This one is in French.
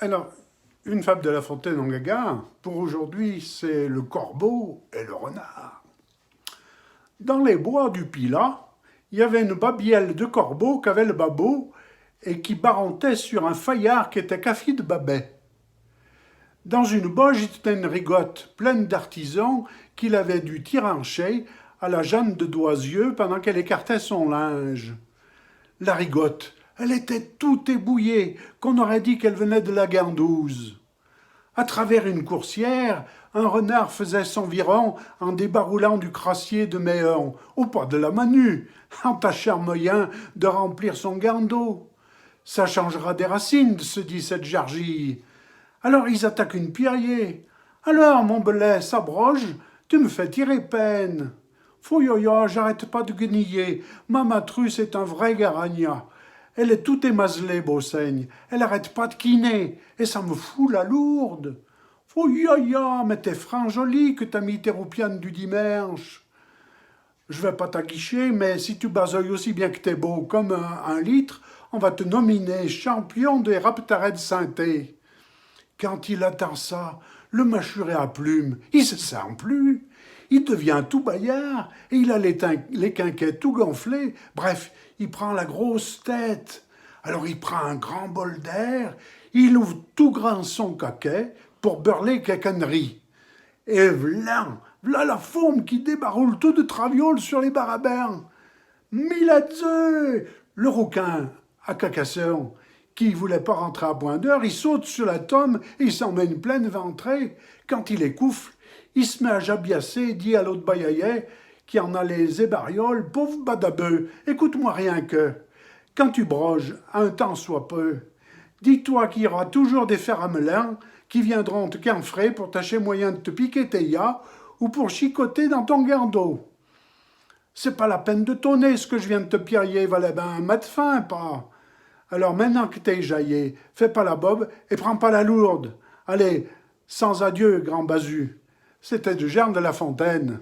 Alors, une fable de La Fontaine en Gaga, pour aujourd'hui, c'est le corbeau et le renard. Dans les bois du Pilat, il y avait une babielle de corbeau qu'avait le babot et qui barantait sur un faillard qui était café de Babet. Dans une boge, il était une rigotte pleine d'artisans qu'il avait dû tirancher à la Jeanne de Doisieux pendant qu'elle écartait son linge. La rigotte, elle était toute ébouillée, qu'on aurait dit qu'elle venait de la Guindouze. À travers une coursière, un renard faisait son viron en débaroulant du crassier de Méhon, au pas de la Manu, en tâchant moyen de remplir son gardeau. Ça changera des racines, se dit cette jargille. Alors ils attaquent une pierrier. Alors, mon belet, s'abroge, tu me fais tirer peine. Fouilloya, j'arrête pas de gueniller. Ma matrus est un vrai garagna. Elle est toute émaselée, Beauseigne. Elle arrête pas de quiner, et ça me fout la lourde. Fouilloya, mais t'es franc joli que t'as mis tes roupianes du dimanche. Je vais pas t'aguicher, mais si tu basoilles aussi bien que t'es beau comme un litre, on va te nominer champion des raptarets de synthé. Quand il attend ça, le mâchuré à plumes, il se sent plus. Il devient tout baillard et il a les quinquets tout gonflés. Bref, il prend la grosse tête. Alors il prend un grand bol d'air, il ouvre tout grand son caquet pour beurler quelqu'unnerie. Et v'là la forme qui débaroule tout de traviole sur les barabins. Milazeux, le rouquin à Cacasson, qui voulait pas rentrer à point d'heure, il saute sur la tome et il s'en met une pleine ventrée. Quand il écoufle, il se met à jabiasser et dit à l'autre bayaillet, qui en a les ébarioles, pauvre badabeu, écoute-moi rien que, quand tu broges, un temps soit peu, dis-toi qu'il y aura toujours des fers à melun qui viendront te canfrer pour tâcher moyen de te piquer tes ya ou pour chicoter dans ton gardeau. C'est pas la peine de tonner ce que je viens de te piailler, valait ben un mat de fin, pas. Alors maintenant que t'es jaillé, fais pas la bobe et prends pas la lourde. Allez, sans adieu, grand basu. C'était du germe de La Fontaine.